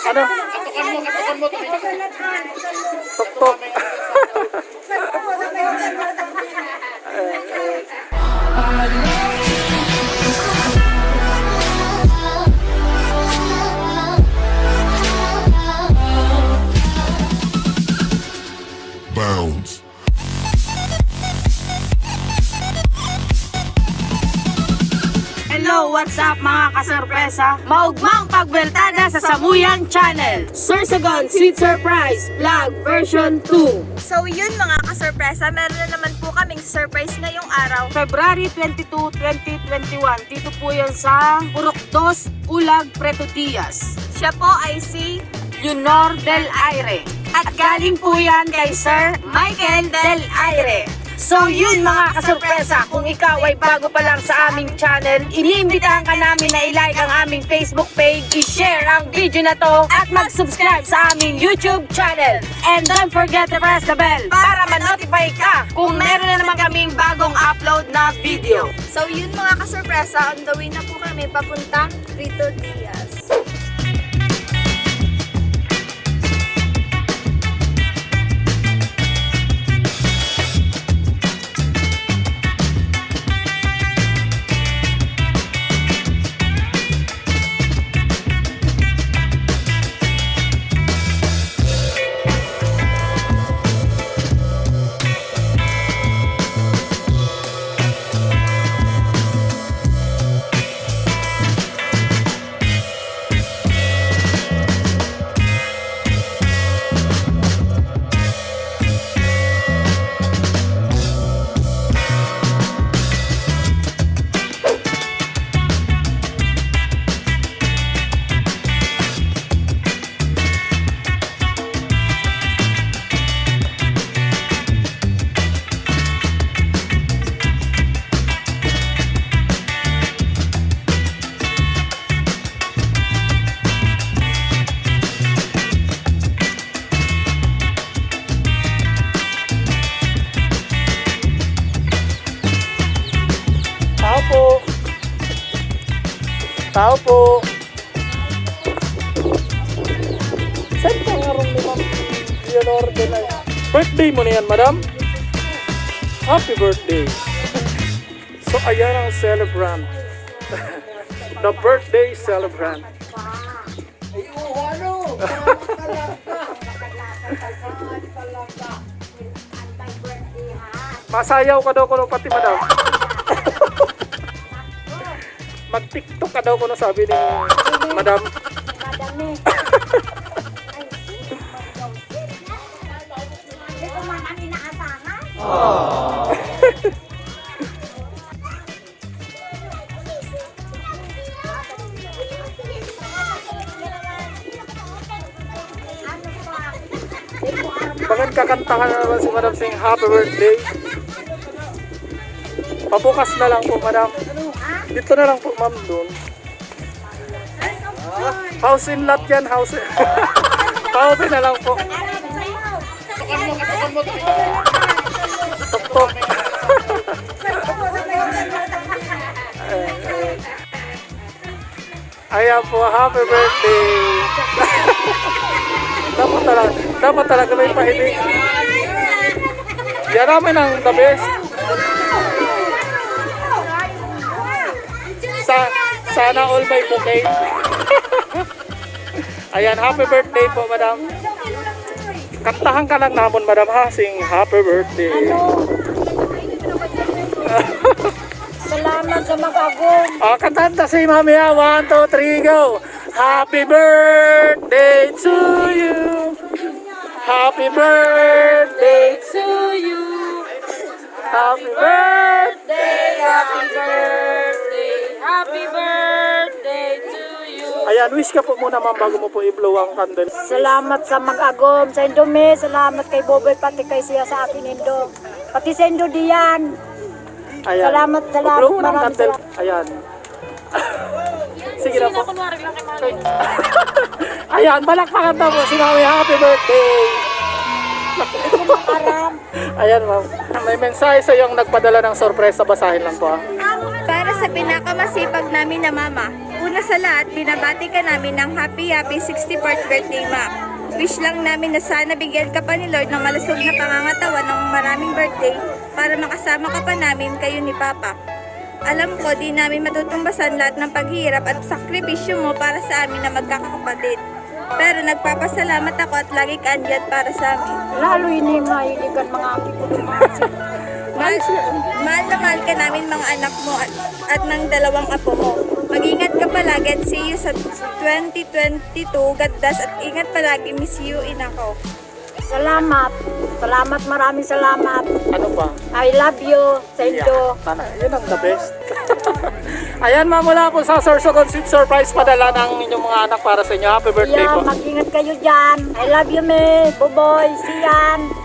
Ano? Tok-tok. Bounce. Hello, what's up mga kasorpresa? Maugmang pagbeltada sa Samuyang Channel. Sorsogon Sweet Surprise Vlog version 2. So yun mga kasorpresa, meron na naman po kaming surprise ngayong araw. February 22, 2021. Dito po yan sa Purok 2, Ulag, Preto Diaz. Siya po ay si Leonor Del Aire. At galing po yan kay Sir Michael Del Aire. So yun mga kasorpresa, kung ikaw ay bago pa lang sa aming channel, iniimbitahan ka namin na i-like ang aming Facebook page, i-share ang video na to, at mag-subscribe sa aming YouTube channel. And don't forget to press the bell para ma-notify ka kung meron na naman kaming bagong upload na video. So yun mga kasorpresa, on the way na po kami papuntang Preto Diaz. Tao po. Saan pa nga rin naman Leonor Del Aire? Birthday mo na yan, madam? Happy birthday. So, ayan ang celebrant. The birthday celebrant. Masayaw ka daw ko pati, madam. Mag-TikTok ka daw ko na sabi ni madam. Bakit kakantahan na naman si madam sing happy birthday? Pabukas na lang po, madam. Dito na lang po, ma'am, doon. House in lot yan, house in... Pauwi na lang po. Tok-tok. Ayan po, happy birthday. dapat talaga may pahiling. Yan namin ang the best. Sana all may bouquet. Ayan, happy birthday po, madam. Kantahan ka lang namon, madam, ha? Sing happy birthday. Salamat sa mag-agom. Kantahan ta si mami, ha? 1, 2, 3, go! Happy birthday to you. Happy birthday to you. Happy birthday, happy birthday. Happy birthday to you. Ayan, wish ka po muna, ma'am, bago mo po i-blow ang candle. Salamat sa mag-agom sa Indomie. Salamat kay Boboy, pati kay siya sa akin Indo. Pati sa Indo diyan. Ayan. Salamat. Blow mo ng Maraming candle. salamat. Ayan. Sige na po. Ayan, balakpakan na po. Sinabi, happy birthday. Ayan, ma'am. May mensahe sa iyong nagpadala ng sorpresa. Basahin lang po, ha. Para sa pinakamasipag namin na mama, Una sa lahat, binabati ka namin ng happy 64th birthday, Ma. Wish lang namin na sana bigyan ka pa ni Lord ng malusog na pangangatawan ng maraming birthday para makasama ka pa namin kayo ni Papa. Alam ko, di namin matutumbasan lahat ng paghihirap at sakripisyo mo para sa amin na magkakapatid. Pero nagpapasalamat ako at lagi ka andyan para sa amin. Lalo ini mahiligan mga kikulimasin. Mahal na mahal ka namin mga anak mo at ng dalawang apo mo. Mag-ingat ka palagi at see you sa 2022. God bless at ingat palagi. Miss you, inako. Salamat. Salamat, maraming salamat. Ano pa? I love you, Sendo. Yun ang the best. Ayan ma'am, mula po sa Sorsogon Sweet Surprise padala ng inyong mga anak para sa inyo. Happy birthday Yeah, po. mag-ingat kayo dyan. I love you, me. Buboy, siyan.